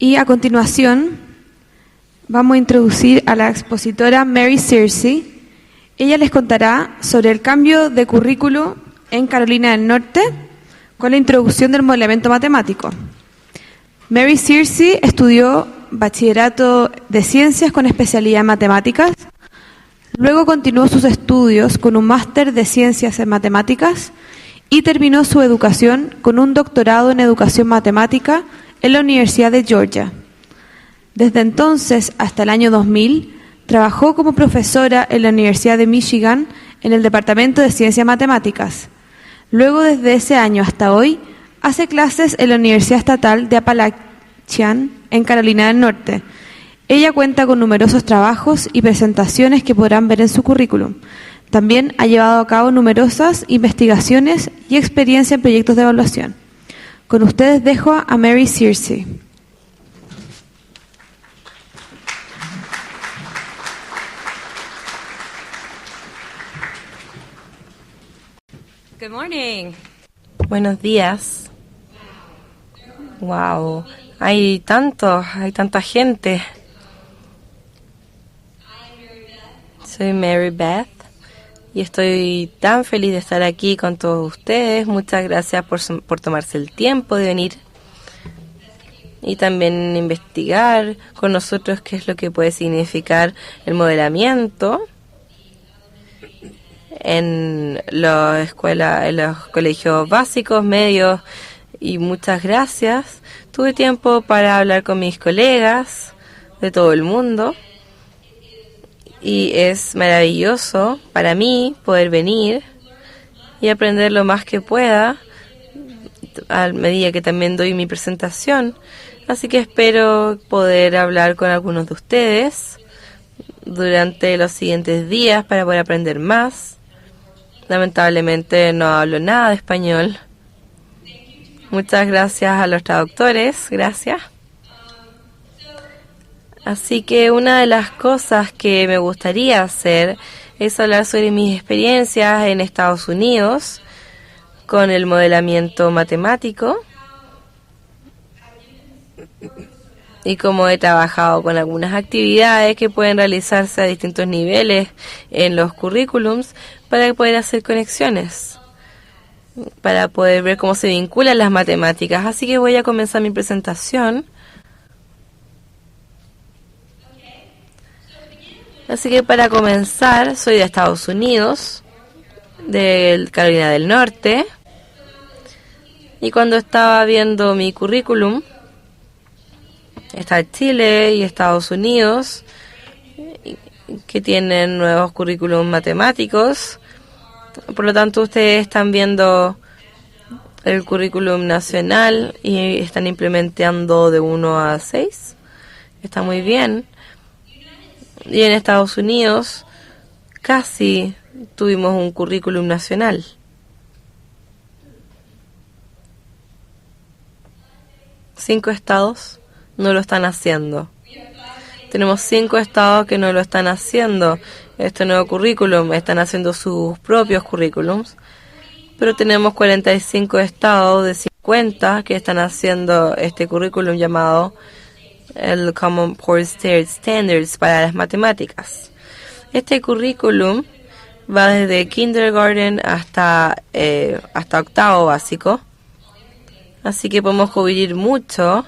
Y a continuación vamos a introducir a la expositora Mary Searcy. Ella les contará sobre el cambio de currículo en Carolina del Norte con la introducción del modelamiento matemático. Mary Searcy estudió bachillerato de ciencias con especialidad en matemáticas. Luego continuó sus estudios con un máster de ciencias en matemáticas y terminó su educación con un doctorado en educación matemática en la Universidad de Georgia. Desde entonces hasta el año 2000, trabajó como profesora en la Universidad de Michigan en el Departamento de Ciencias Matemáticas. Luego, desde ese año hasta hoy, hace clases en la Universidad Estatal de Appalachian en Carolina del Norte. Ella cuenta con numerosos trabajos y presentaciones que podrán ver en su currículum. También ha llevado a cabo numerosas investigaciones y experiencia en proyectos de evaluación. Con ustedes dejo a Mary Searcy. Good morning. Buenos días. Wow, hay tanta gente. Soy Mary Beth y estoy tan feliz de estar aquí con todos ustedes. Muchas gracias por tomarse el tiempo de venir y también investigar con nosotros qué es lo que puede significar el modelamiento en la escuela, en los colegios básicos, medios, y muchas gracias. Tuve tiempo para hablar con mis colegas de todo el mundo y es maravilloso para mí poder venir y aprender lo más que pueda a medida que también doy mi presentación. Así que espero poder hablar con algunos de ustedes durante los siguientes días para poder aprender más. Lamentablemente no hablo nada de español. Muchas gracias a los traductores, gracias. Así que una de las cosas que me gustaría hacer es hablar sobre mis experiencias en Estados Unidos con el modelamiento matemático y cómo he trabajado con algunas actividades que pueden realizarse a distintos niveles en los currículums para poder hacer conexiones, para poder ver cómo se vinculan las matemáticas. Así que voy a comenzar mi presentación. Así que para comenzar, soy de Estados Unidos, de Carolina del Norte, y cuando estaba viendo mi currículum, está Chile y Estados Unidos, que tienen nuevos currículum matemáticos. Por lo tanto, ustedes están viendo el currículum nacional y están implementando de 1 a 6. Está muy bien. Y en Estados Unidos casi tuvimos un currículum nacional. Cinco estados no lo están haciendo. Tenemos 5 estados que no lo están haciendo. Este nuevo currículum, están haciendo sus propios currículums. Pero tenemos 45 estados de 50 que están haciendo este currículum llamado el Common Core Standards para las matemáticas. Este currículum va desde kindergarten hasta octavo básico. Así que podemos cubrir mucho.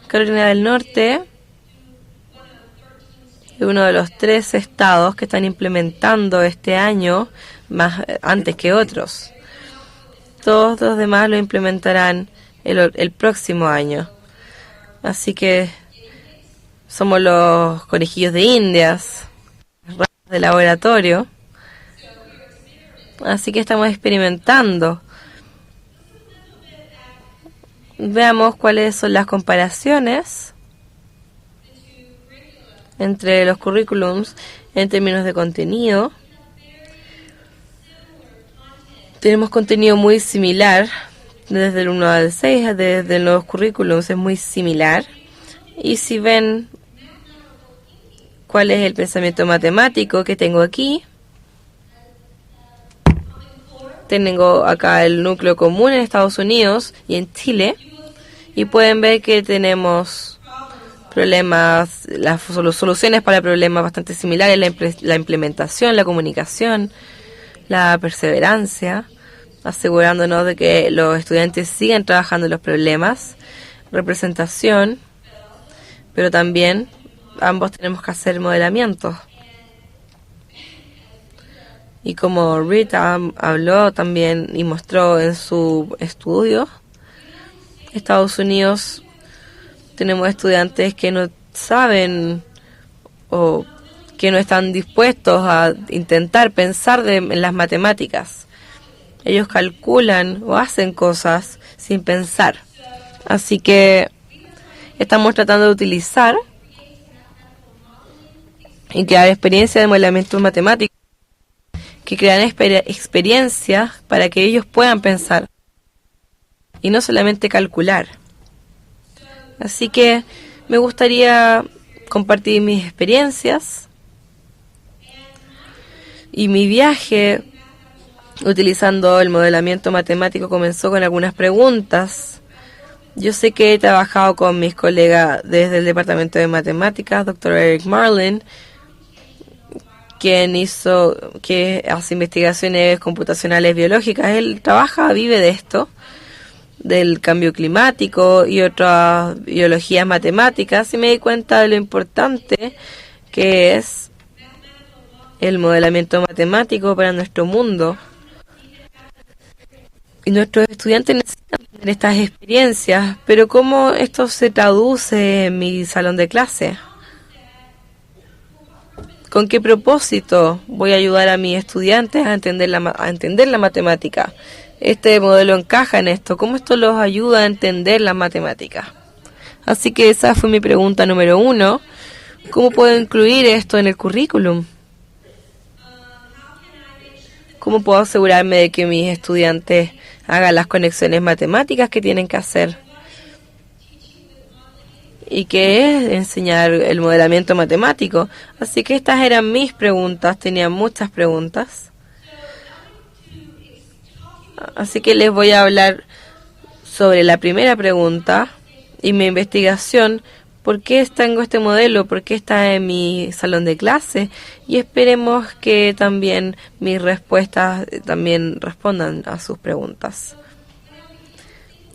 Carolina del Norte es uno de los 3 estados que están implementando este año más antes que otros. Todos los demás lo implementarán el próximo año. Así que somos los conejillos de Indias, ratas de laboratorio. Así que estamos experimentando. Veamos cuáles son las comparaciones entre los currículums en términos de contenido. Tenemos contenido muy similar, desde el 1 al 6, desde los currículums es muy similar. Y si ven cuál es el pensamiento matemático que tengo aquí, tengo acá el núcleo común en Estados Unidos y en Chile, y pueden ver que tenemos problemas, las soluciones para problemas bastante similares, la implementación, la comunicación, la perseverancia, asegurándonos de que los estudiantes sigan trabajando en los problemas, representación, pero también ambos tenemos que hacer modelamientos. Y como Rita habló también y mostró en su estudio, Estados Unidos tenemos estudiantes que no saben o que no están dispuestos a intentar pensar en las matemáticas. Ellos calculan o hacen cosas sin pensar. Así que estamos tratando de utilizar y crear experiencias de modelamiento matemático que crean experiencias para que ellos puedan pensar y no solamente calcular. Así que me gustaría compartir mis experiencias y mi viaje utilizando el modelamiento matemático comenzó con algunas preguntas. Yo sé que he trabajado con mis colegas desde el Departamento de Matemáticas, Dr. Eric Marlin, quien hace investigaciones computacionales biológicas. Él vive de esto, del cambio climático y otras biologías matemáticas, y me di cuenta de lo importante que es el modelamiento matemático para nuestro mundo. Y nuestros estudiantes necesitan tener estas experiencias, pero ¿cómo esto se traduce en mi salón de clase? ¿Con qué propósito voy a ayudar a mis estudiantes a entender la matemática? Este modelo encaja en esto. ¿Cómo esto los ayuda a entender la matemática? Así que esa fue mi pregunta número 1. ¿Cómo puedo incluir esto en el currículum? ¿Cómo puedo asegurarme de que mis estudiantes hagan las conexiones matemáticas que tienen que hacer? ¿Y qué es enseñar el modelamiento matemático? Así que estas eran mis preguntas. Tenía muchas preguntas. Así que les voy a hablar sobre la primera pregunta y mi investigación. ¿Por qué tengo este modelo? ¿Por qué está en mi salón de clase? Y esperemos que también mis respuestas también respondan a sus preguntas.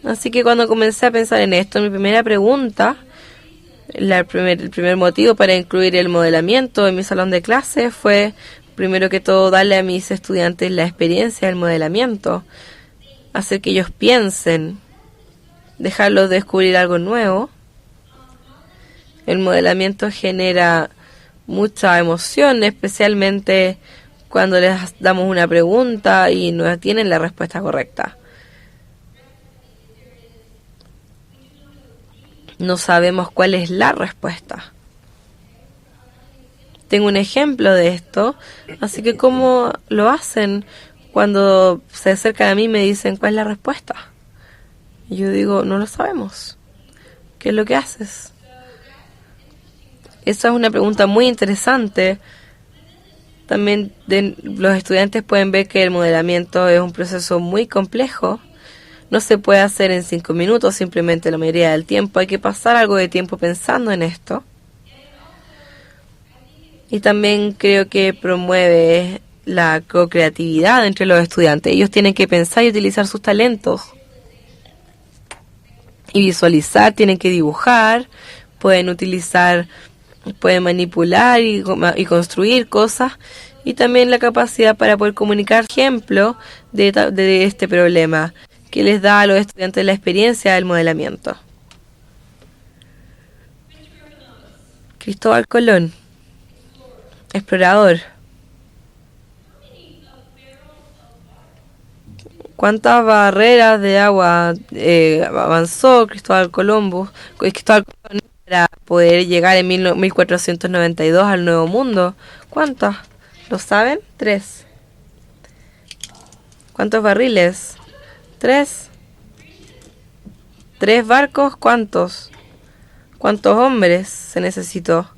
Así que cuando comencé a pensar en esto, mi primera pregunta, el primer motivo para incluir el modelamiento en mi salón de clase fue, primero que todo, darle a mis estudiantes la experiencia del modelamiento, hacer que ellos piensen, dejarlos descubrir algo nuevo. El modelamiento genera mucha emoción, especialmente cuando les damos una pregunta y no tienen la respuesta correcta. No sabemos cuál es la respuesta. Tengo un ejemplo de esto, así que ¿cómo lo hacen cuando se acercan a mí y me dicen cuál es la respuesta? Y yo digo, no lo sabemos. ¿Qué es lo que haces? Esa es una pregunta muy interesante. También los estudiantes pueden ver que el modelamiento es un proceso muy complejo. No se puede hacer en 5 minutos, simplemente la mayoría del tiempo. Hay que pasar algo de tiempo pensando en esto. Y también creo que promueve la co-creatividad entre los estudiantes. Ellos tienen que pensar y utilizar sus talentos. Y visualizar, tienen que dibujar, pueden manipular y construir cosas. Y también la capacidad para poder comunicar ejemplo de este problema, que les da a los estudiantes la experiencia del modelamiento. Cristóbal Colón, explorador. ¿Cuántas barreras de agua avanzó Cristóbal Colón para poder llegar en 1492 al Nuevo Mundo? ¿Cuántas? ¿Lo saben? 3. ¿Cuántos barriles? 3. 3 barcos, ¿cuántos? ¿Cuántos hombres se necesitó?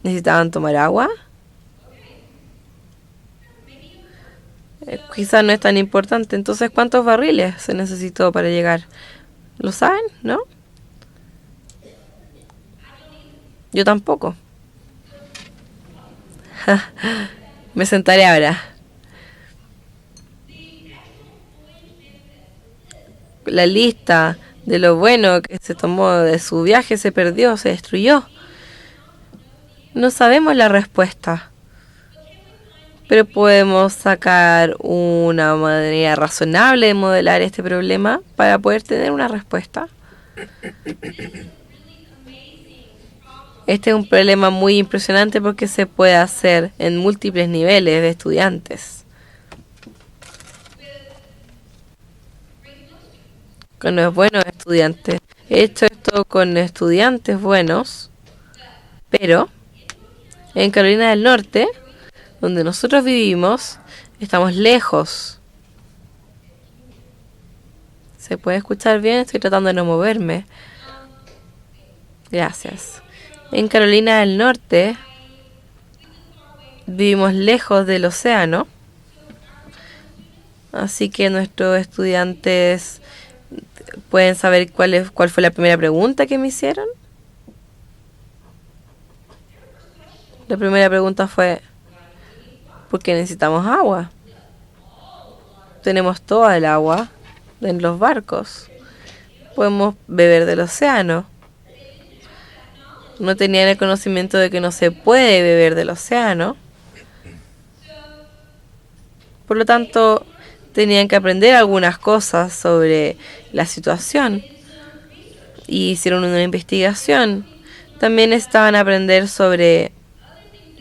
¿Necesitaban tomar agua? Quizás no es tan importante. Entonces, ¿cuántos barriles se necesitó para llegar? ¿Lo saben? ¿No? Yo tampoco. Me sentaré ahora. La lista de lo bueno que se tomó de su viaje se perdió, se destruyó. No sabemos la respuesta, pero podemos sacar una manera razonable de modelar este problema para poder tener una respuesta. Este es un problema muy impresionante porque se puede hacer en múltiples niveles de estudiantes. Con los buenos estudiantes. He hecho esto con estudiantes buenos, pero en Carolina del Norte, donde nosotros vivimos, estamos lejos. ¿Se puede escuchar bien? Estoy tratando de no moverme. Gracias. En Carolina del Norte vivimos lejos del océano, así que nuestros estudiantes pueden saber cuál fue la primera pregunta que me hicieron. La primera pregunta fue: ¿por qué necesitamos agua? Tenemos toda el agua en los barcos. Podemos beber del océano. No tenían el conocimiento de que no se puede beber del océano. Por lo tanto, tenían que aprender algunas cosas sobre la situación. Y hicieron una investigación. También estaban a aprender sobre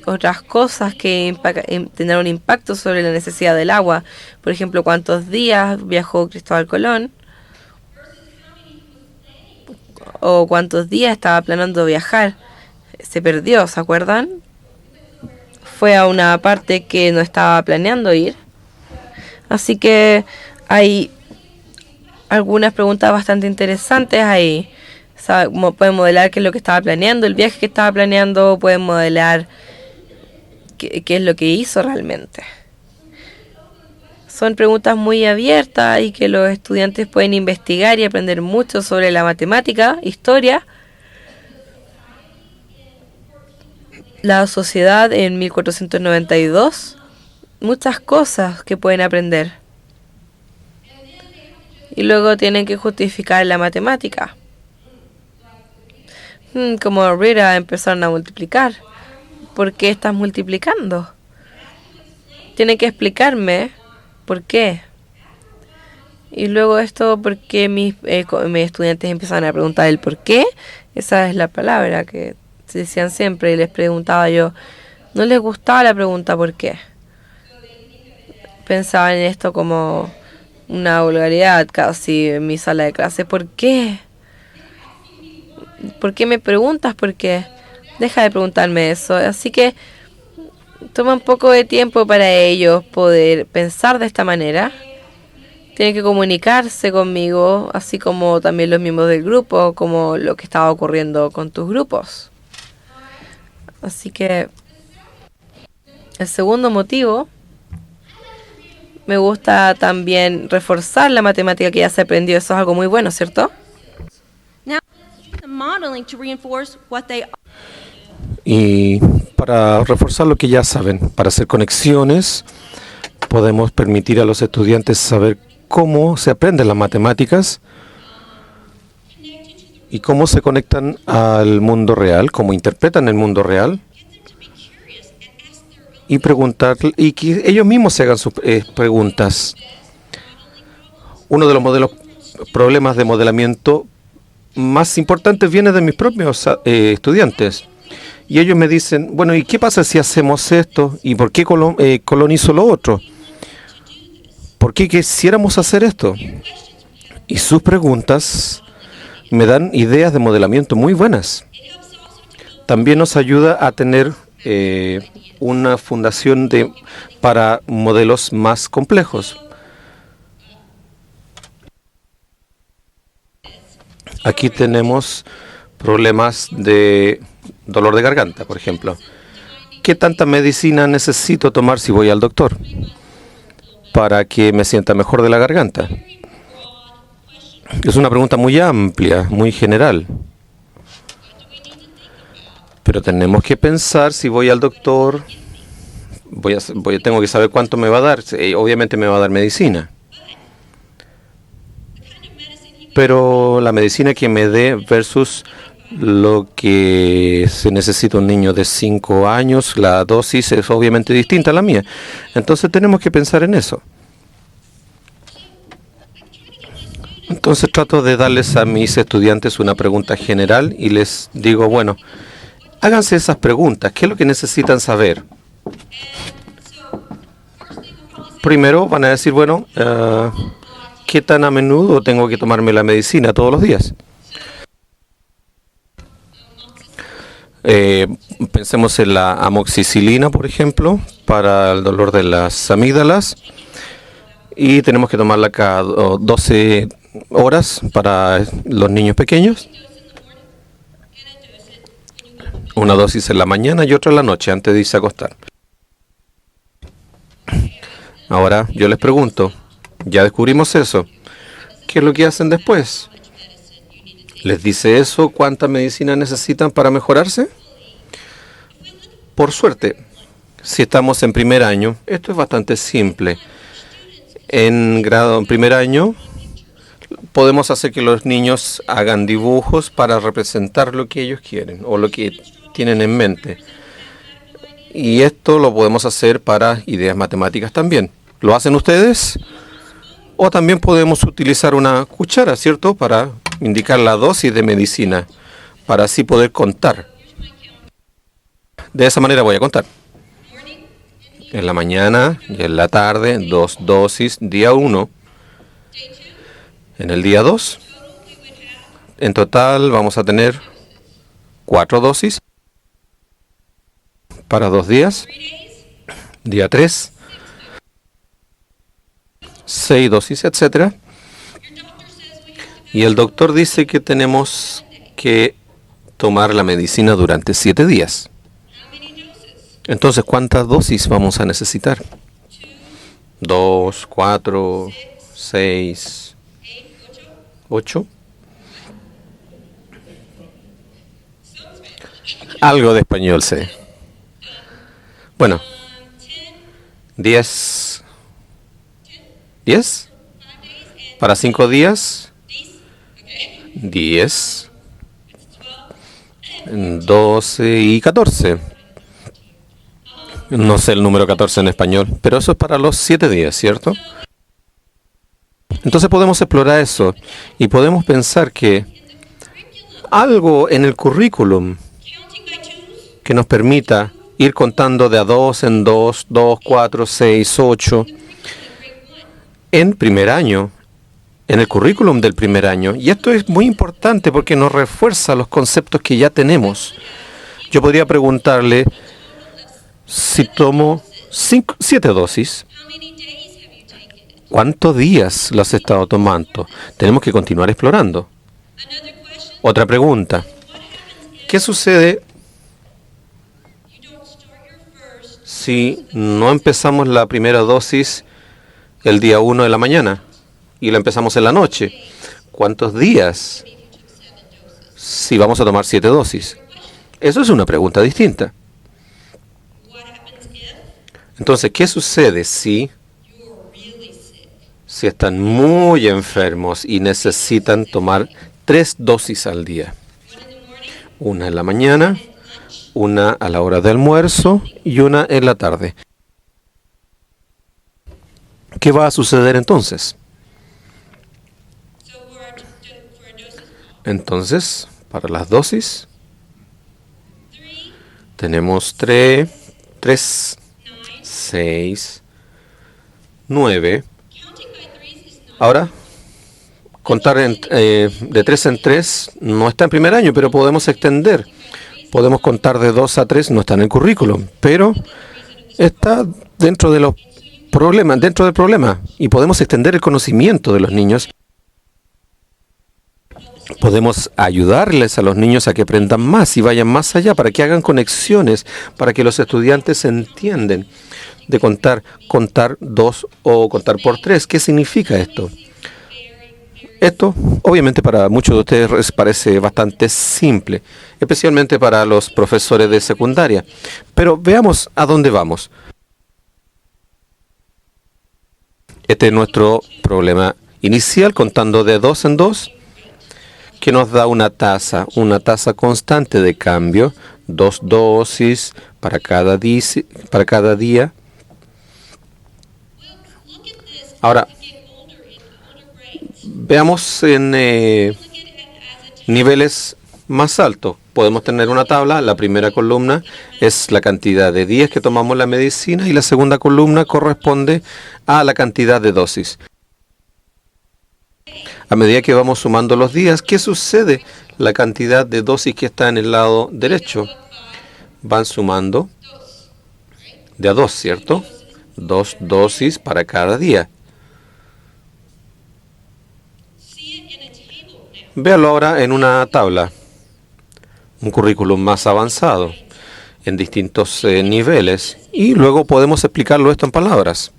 otras cosas que tendrán un impacto sobre la necesidad del agua. Por ejemplo, cuántos días viajó Cristóbal Colón, o cuántos días estaba planeando viajar. Se perdió, ¿se acuerdan? Fue a una parte que no estaba planeando ir. Así que hay algunas preguntas bastante interesantes ahí. Pueden modelar qué es lo que estaba planeando, el viaje que estaba planeando, pueden modelar qué es lo que hizo realmente. Son preguntas muy abiertas y que los estudiantes pueden investigar y aprender mucho sobre la matemática, historia, la sociedad en 1492, muchas cosas que pueden aprender. Y luego tienen que justificar la matemática. Como Rita empezaron a multiplicar. ¿Por qué estás multiplicando? Tienen que explicarme por qué. Y luego esto, ¿por qué mis estudiantes empezaron a preguntar el por qué? Esa es la palabra que se decían siempre y les preguntaba yo. No les gustaba la pregunta ¿por qué? Pensaban en esto como una vulgaridad casi en mi sala de clase. ¿Por qué? ¿Por qué me preguntas por qué? Deja de preguntarme eso. Así que toma un poco de tiempo para ellos poder pensar de esta manera. Tienen que comunicarse conmigo, así como también los miembros del grupo, como lo que estaba ocurriendo con tus grupos. Así que el segundo motivo, me gusta también reforzar la matemática que ya se aprendió. Eso es algo muy bueno, ¿cierto? Y para reforzar lo que ya saben, para hacer conexiones, podemos permitir a los estudiantes saber cómo se aprenden las matemáticas y cómo se conectan al mundo real, cómo interpretan el mundo real, y preguntar y que ellos mismos se hagan sus preguntas. Uno de los problemas de modelamiento más importantes viene de mis propios estudiantes. Y ellos me dicen, bueno, ¿y qué pasa si hacemos esto? ¿Y por qué Colón hizo lo otro? ¿Por qué quisiéramos hacer esto? Y sus preguntas me dan ideas de modelamiento muy buenas. También nos ayuda a tener una fundación para modelos más complejos. Aquí tenemos problemas de dolor de garganta, por ejemplo. ¿Qué tanta medicina necesito tomar si voy al doctor para que me sienta mejor de la garganta? Es una pregunta muy amplia, muy general. Pero tenemos que pensar, si voy al doctor, tengo que saber cuánto me va a dar. Obviamente me va a dar medicina. Pero la medicina que me dé versus lo que se necesita un niño de 5 años, la dosis es obviamente distinta a la mía. Entonces tenemos que pensar en eso. Entonces trato de darles a mis estudiantes una pregunta general y les digo, bueno, háganse esas preguntas. ¿Qué es lo que necesitan saber? Primero van a decir, bueno, ¿qué tan a menudo tengo que tomarme la medicina todos los días? Pensemos en la amoxicilina, por ejemplo, para el dolor de las amígdalas. Y tenemos que tomarla cada 12 horas para los niños pequeños. Una dosis en la mañana y otra en la noche, antes de irse a acostar. Ahora, yo les pregunto, ya descubrimos eso. ¿Qué es lo que hacen después? ¿Les dice eso cuánta medicina necesitan para mejorarse? Por suerte, si estamos en primer año, esto es bastante simple. En primer año, podemos hacer que los niños hagan dibujos para representar lo que ellos quieren o lo que tienen en mente. Y esto lo podemos hacer para ideas matemáticas también. ¿Lo hacen ustedes? O también podemos utilizar una cuchara, ¿cierto? Para indicar la dosis de medicina, para así poder contar. De esa manera voy a contar. En la mañana y en la tarde, 2 dosis, día 1. En el día 2, en total vamos a tener 4 dosis para 2 días. Día 3, 6 dosis, etc. Y el doctor dice que tenemos que tomar la medicina durante 7 días. Entonces, ¿cuántas dosis vamos a necesitar? 2, 4, 6, 8. Algo de español sé. Bueno, 10. ¿10? Para 5 días. 10. 12 y 14. No sé el número 14 en español, pero eso es para los 7 días, ¿cierto? Entonces podemos explorar eso y podemos pensar que algo en el currículum que nos permita ir contando de a 2 en 2, 2, 4, 6, 8, en primer año, en el currículum del primer año. Y esto es muy importante porque nos refuerza los conceptos que ya tenemos. Yo podría preguntarle, si tomo 7 dosis, ¿cuántos días lo has estado tomando? Tenemos que continuar explorando. Otra pregunta. ¿Qué sucede si no empezamos la primera dosis el día 1 de la mañana y la empezamos en la noche? ¿Cuántos días si vamos a tomar 7 dosis? Eso es una pregunta distinta. Entonces, ¿qué sucede si están muy enfermos y necesitan tomar 3 dosis al día? Una en la mañana, una a la hora de almuerzo y una en la tarde. ¿Qué va a suceder entonces? Entonces, para las dosis, tenemos 3, 6, 9. Ahora, contar de 3 en 3 no está en primer año, pero podemos extender. Podemos contar de 2 a 3, no está en el currículum, pero está dentro del problema, y podemos extender el conocimiento de los niños. Podemos ayudarles a los niños a que aprendan más y vayan más allá, para que hagan conexiones, para que los estudiantes entiendan de contar 2 o contar por 3. ¿Qué significa esto? Esto, obviamente, para muchos de ustedes les parece bastante simple, especialmente para los profesores de secundaria. Pero veamos a dónde vamos. Este es nuestro problema inicial, contando de 2 en 2, que nos da una tasa constante de cambio, 2 dosis para cada día. Ahora, veamos en niveles más altos. Podemos tener una tabla. La primera columna es la cantidad de días que tomamos la medicina y la segunda columna corresponde a la cantidad de dosis. A medida que vamos sumando los días, ¿qué sucede? La cantidad de dosis que está en el lado derecho van sumando de a 2, ¿cierto? 2 dosis para cada día. Véalo ahora en una tabla, un currículum más avanzado, en distintos niveles, y luego podemos explicarlo esto en palabras.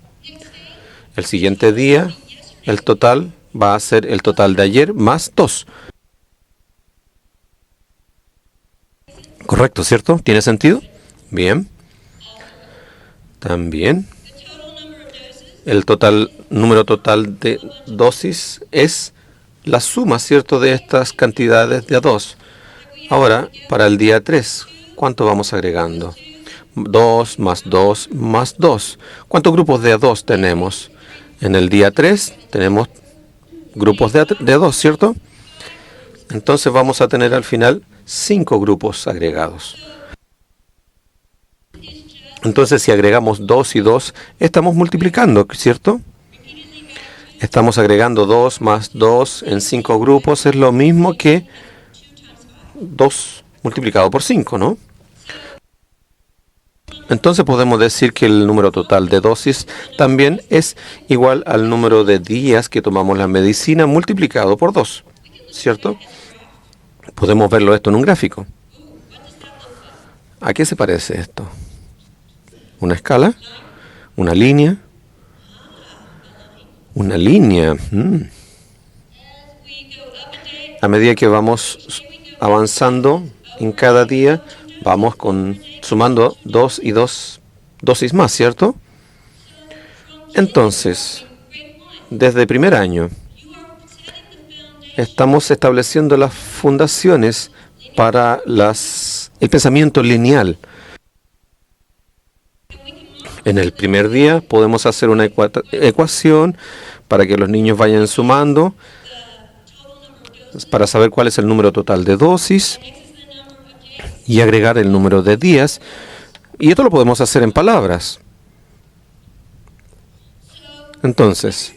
El siguiente día, el total va a ser el total de ayer más 2. Correcto, ¿cierto? ¿Tiene sentido? Bien. También, el número total de dosis es la suma, ¿cierto?, de estas cantidades de a 2. Ahora, para el día 3, ¿cuánto vamos agregando? 2 más 2 más 2. ¿Cuántos grupos de a 2 tenemos? En el día 3 tenemos grupos de a 2, ¿cierto? Entonces vamos a tener al final 5 grupos agregados. Entonces, si agregamos 2 y 2, estamos multiplicando, ¿cierto? Estamos agregando 2 más 2 en 5 grupos. Es lo mismo que 2 multiplicado por 5, ¿no? Entonces podemos decir que el número total de dosis también es igual al número de días que tomamos la medicina multiplicado por 2, ¿cierto? Podemos verlo esto en un gráfico. ¿A qué se parece esto? ¿Una escala? ¿Una línea? Una línea. A medida que vamos avanzando en cada día, vamos sumando 2 y 2 dosis más, ¿cierto? Entonces, desde el primer año, estamos estableciendo las fundaciones para el pensamiento lineal. En el primer día podemos hacer una ecuación para que los niños vayan sumando, para saber cuál es el número total de dosis y agregar el número de días. Y esto lo podemos hacer en palabras. Entonces,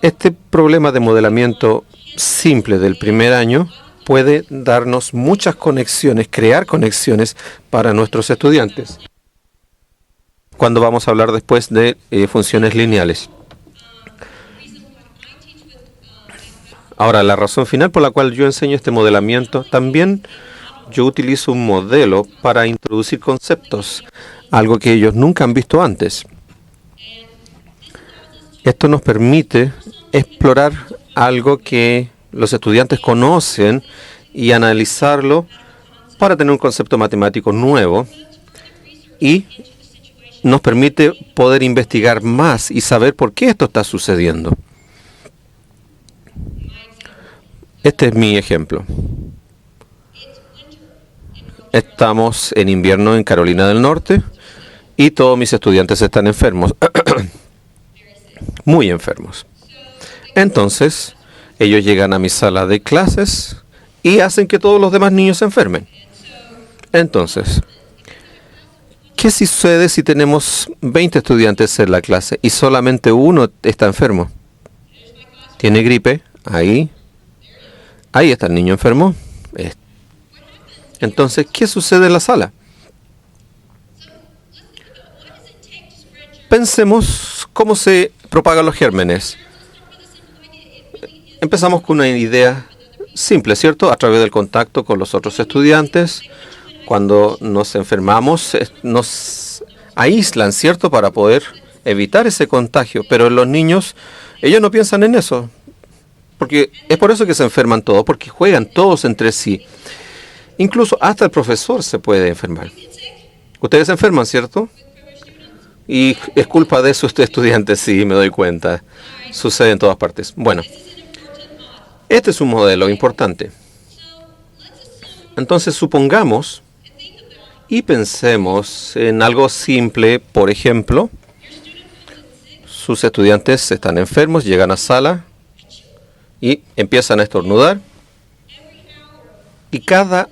este problema de modelamiento simple del primer año puede darnos muchas conexiones, crear conexiones para nuestros estudiantes, cuando vamos a hablar después de funciones lineales. Ahora, la razón final por la cual yo enseño este modelamiento, también yo utilizo un modelo para introducir conceptos, algo que ellos nunca han visto antes. Esto nos permite explorar algo que los estudiantes conocen y analizarlo para tener un concepto matemático nuevo, y nos permite poder investigar más y saber por qué esto está sucediendo. Este es mi ejemplo. Estamos en invierno en Carolina del Norte y todos mis estudiantes están enfermos, muy enfermos. Entonces, ellos llegan a mi sala de clases y hacen que todos los demás niños se enfermen. Entonces, ¿qué sucede si tenemos 20 estudiantes en la clase y solamente uno está enfermo? ¿Tiene gripe? Ahí está el niño enfermo. Entonces, ¿qué sucede en la sala? Pensemos cómo se propagan los gérmenes. Empezamos con una idea simple, ¿cierto? A través del contacto con los otros estudiantes. Cuando nos enfermamos, nos aíslan, ¿cierto?, para poder evitar ese contagio. Pero los niños, ellos no piensan en eso. Porque es por eso que se enferman todos, porque juegan todos entre sí. Incluso hasta el profesor se puede enfermar. Ustedes se enferman, ¿cierto? Y es culpa de sus estudiantes, sí, me doy cuenta. Sucede en todas partes. Bueno, este es un modelo importante. Entonces, supongamos y pensemos en algo simple. Por ejemplo, sus estudiantes están enfermos, llegan a sala y empiezan a estornudar. Y cada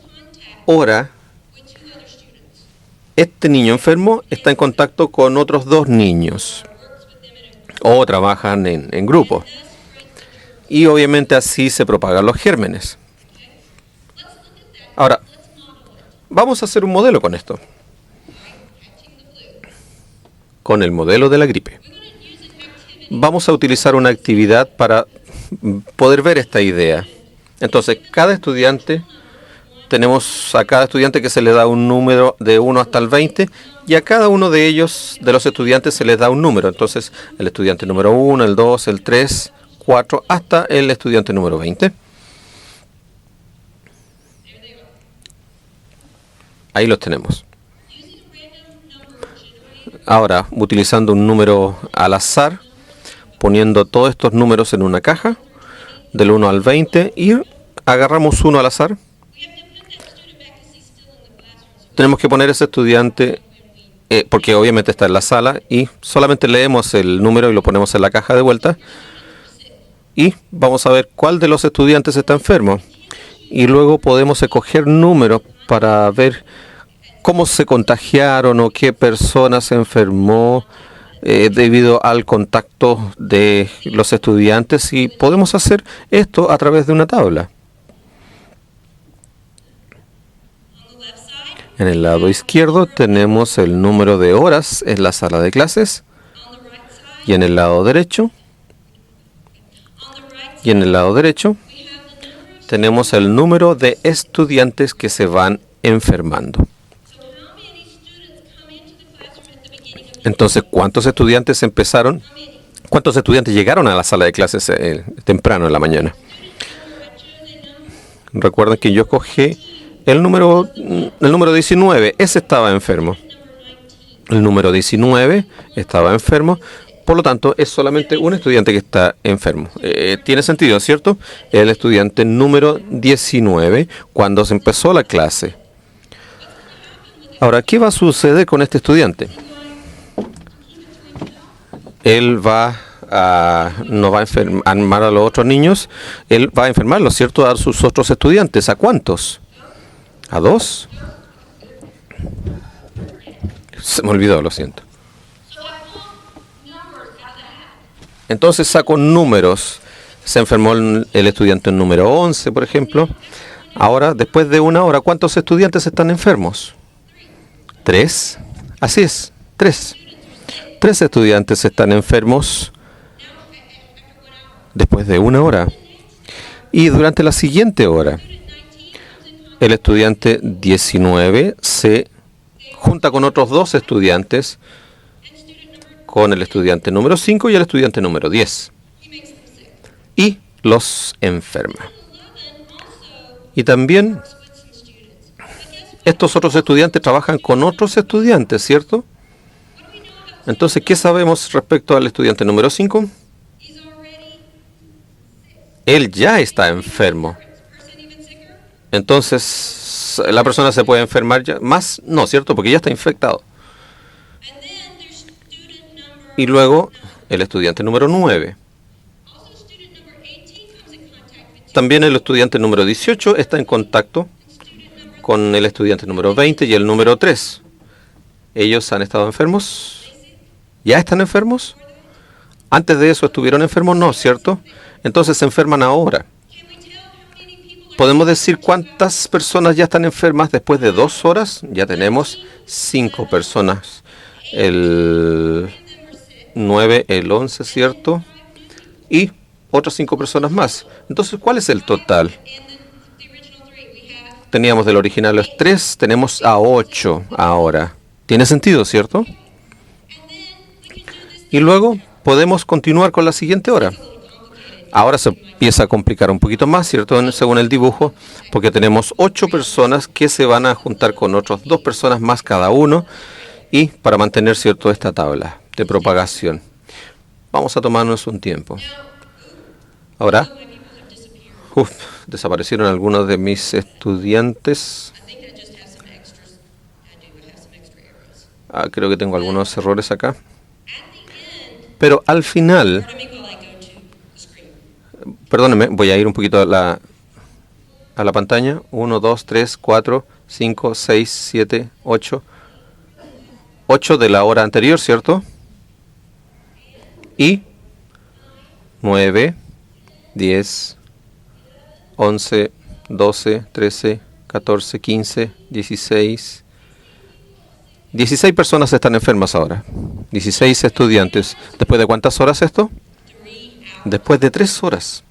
hora, este niño enfermo está en contacto con otros 2 niños o trabajan en grupo. Y obviamente así se propagan los gérmenes. Ahora, vamos a hacer un modelo con esto. Con el modelo de la gripe. Vamos a utilizar una actividad para poder ver esta idea. Entonces, tenemos a cada estudiante que se le da un número de 1 hasta el 20 y a cada uno de ellos, de los estudiantes, se les da un número. Entonces, el estudiante número 1, el 2, el 3, 4, hasta el estudiante número 20. Ahí los tenemos. Ahora, utilizando un número al azar, poniendo todos estos números en una caja, del 1 al 20, y agarramos uno al azar. Tenemos que poner ese estudiante, porque obviamente está en la sala, y solamente leemos el número y lo ponemos en la caja de vuelta. Y vamos a ver cuál de los estudiantes está enfermo. Y luego podemos escoger números para ver cómo se contagiaron o qué persona se enfermó debido al contacto de los estudiantes. Y podemos hacer esto a través de una tabla. En el lado izquierdo tenemos el número de horas en la sala de clases. Y en el lado derecho tenemos el número de estudiantes que se van enfermando. Entonces, ¿cuántos estudiantes llegaron a la sala de clases temprano en la mañana? Recuerden que yo escogí el número 19. Ese estaba enfermo. El número 19 estaba enfermo. Por lo tanto, es solamente un estudiante que está enfermo. Tiene sentido, ¿cierto? El estudiante número 19 cuando se empezó la clase. Ahora, ¿qué va a suceder con este estudiante? Él no va a enfermar a los otros niños. Él va a enfermarlos, ¿cierto? A sus otros estudiantes. ¿A cuántos? ¿A 2? Se me olvidó, lo siento. Entonces saco números. Se enfermó el estudiante número 11, por ejemplo. Ahora, después de una hora, ¿cuántos estudiantes están enfermos? 3. Así es, 3. 3 estudiantes están enfermos después de una hora. Y durante la siguiente hora, el estudiante 19 se junta con otros 2 estudiantes, con el estudiante número 5 y el estudiante número 10. Y los enferma. Y también estos otros estudiantes trabajan con otros estudiantes, ¿cierto? Entonces, ¿qué sabemos respecto al estudiante número 5? Él ya está enfermo. Entonces, ¿la persona se puede enfermar ya? Más no, ¿cierto? Porque ya está infectado. Y luego, el estudiante número 9. También el estudiante número 18 está en contacto con el estudiante número 20 y el número 3. ¿Ellos han estado enfermos? ¿Ya están enfermos? ¿Antes de eso estuvieron enfermos? No, ¿cierto? Entonces se enferman ahora. ¿Podemos decir cuántas personas ya están enfermas después de 2 horas? Ya tenemos 5 personas. El 9, el 11, ¿cierto? Y otras 5 personas más. Entonces, ¿cuál es el total? Teníamos del original los 3, tenemos a 8 ahora. ¿Tiene sentido, cierto? Y luego podemos continuar con la siguiente hora. Ahora se empieza a complicar un poquito más, ¿cierto? Según el dibujo, porque tenemos 8 personas que se van a juntar con otras 2 personas más cada uno y para mantener, ¿cierto?, esta tabla de propagación. Vamos a tomarnos un tiempo. Ahora, desaparecieron algunos de mis estudiantes. Creo que tengo algunos errores acá. Pero al final, perdónenme, voy a ir un poquito a la pantalla. 1, 2, 3, 4, 5, 6, 7, 8. 8 de la hora anterior, ¿cierto? Y 9, 10, 11, 12, 13, 14, 15, 16. 16 personas están enfermas ahora. 16 estudiantes. ¿Después de cuántas horas esto? Después de 3 horas.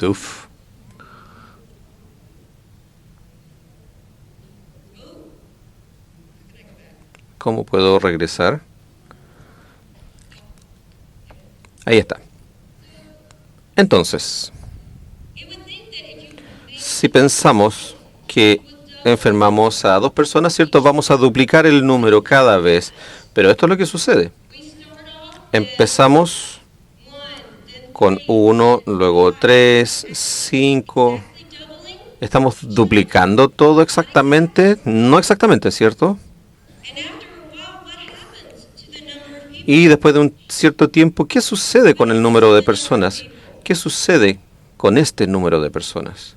Uf. ¿Cómo puedo regresar? Ahí está. Entonces, si pensamos que enfermamos a 2 personas, ¿cierto? Vamos a duplicar el número cada vez. Pero esto es lo que sucede. Empezamos con 1, luego 3, 5. ¿Estamos duplicando todo exactamente? No exactamente, ¿cierto? Y después de un cierto tiempo, ¿qué sucede con el número de personas? ¿Qué sucede con este número de personas?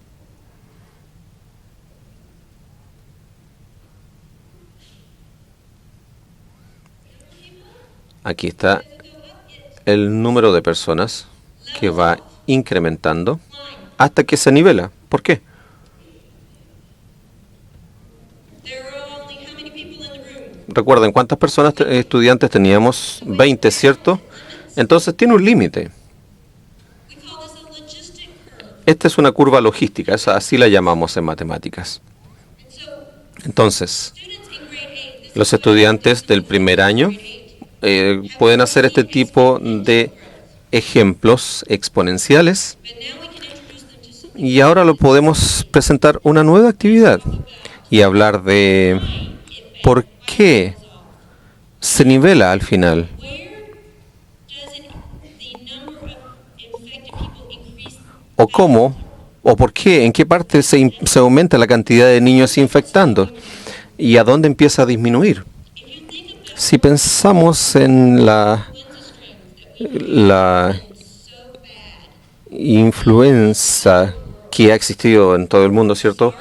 Aquí está el número de personas que va incrementando hasta que se nivela. ¿Por qué? Recuerden, ¿cuántas personas estudiantes teníamos? 20, ¿cierto? Entonces tiene un límite. Esta es una curva logística, así la llamamos en matemáticas. Entonces, los estudiantes del primer año pueden hacer este tipo de ejemplos exponenciales y ahora lo podemos presentar una nueva actividad y hablar de por qué se nivela al final. O cómo, o por qué, en qué parte se aumenta la cantidad de niños infectando y a dónde empieza a disminuir. Si pensamos en la influenza que ha existido en todo el mundo, ¿cierto?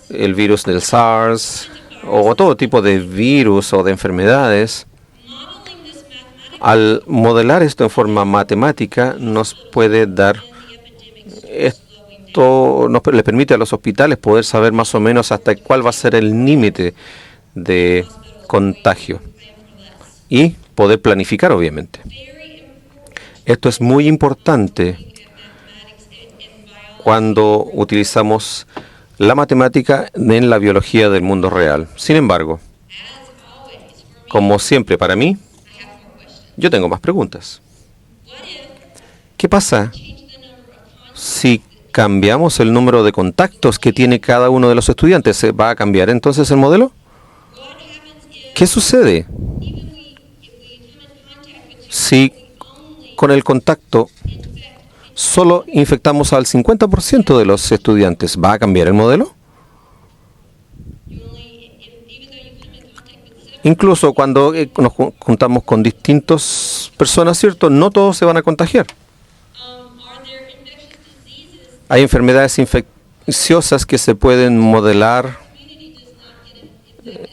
El virus del SARS o todo tipo de virus o de enfermedades, al modelar esto en forma matemática nos puede dar esto, le permite a los hospitales poder saber más o menos hasta cuál va a ser el límite de contagio y poder planificar, obviamente. Esto es muy importante cuando utilizamos la matemática en la biología del mundo real. Sin embargo, como siempre para mí, yo tengo más preguntas. ¿Qué pasa si cambiamos el número de contactos que tiene cada uno de los estudiantes? ¿Se va a cambiar entonces el modelo? ¿Qué sucede si con el contacto solo infectamos al 50% de los estudiantes? ¿Va a cambiar el modelo? Incluso cuando nos juntamos con distintas personas, ¿cierto? No todos se van a contagiar. Hay enfermedades infecciosas que se pueden modelar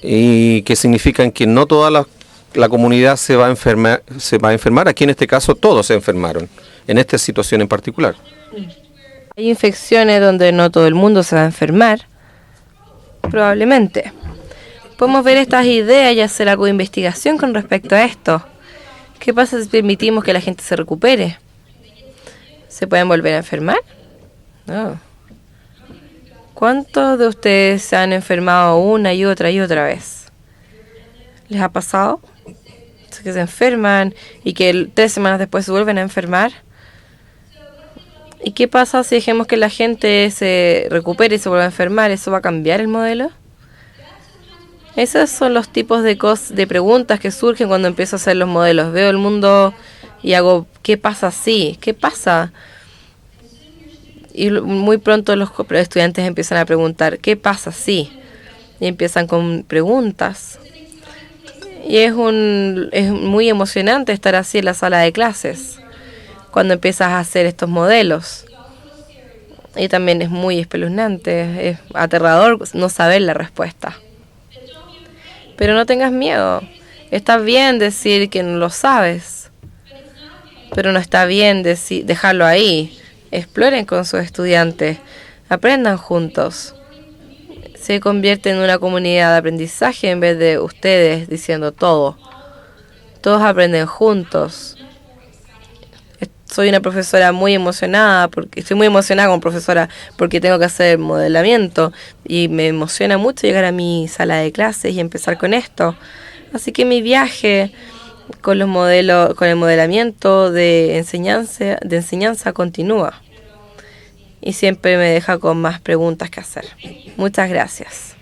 y que significan que no toda la comunidad se va a enfermar. Aquí en este caso todos se enfermaron, en esta situación en particular. Hay infecciones donde no todo el mundo se va a enfermar, probablemente. Podemos ver estas ideas y hacer algo de investigación con respecto a esto. ¿Qué pasa si permitimos que la gente se recupere? ¿Se pueden volver a enfermar? No. ¿Cuántos de ustedes se han enfermado una y otra vez? ¿Les ha pasado? Que se enferman y que 3 semanas después se vuelven a enfermar. ¿Y qué pasa si dejemos que la gente se recupere y se vuelva a enfermar? ¿Eso va a cambiar el modelo? Esos son los tipos de preguntas que surgen cuando empiezo a hacer los modelos. Veo el mundo y hago, ¿qué pasa si? ¿Qué pasa? Y muy pronto los estudiantes empiezan a preguntar, ¿qué pasa si? Y empiezan con preguntas. Y es muy emocionante estar así en la sala de clases, cuando empiezas a hacer estos modelos. Y también es muy espeluznante, es aterrador no saber la respuesta. Pero no tengas miedo. Está bien decir que no lo sabes, pero no está bien dejarlo ahí. Exploren con sus estudiantes, aprendan juntos. Se convierte en una comunidad de aprendizaje en vez de ustedes diciendo todo. Todos aprenden juntos. Soy una profesora muy emocionada, porque estoy muy emocionada como profesora porque tengo que hacer modelamiento y me emociona mucho llegar a mi sala de clases y empezar con esto. Así que mi viaje con los modelos, con el modelamiento de enseñanza continúa y siempre me deja con más preguntas que hacer. Muchas gracias.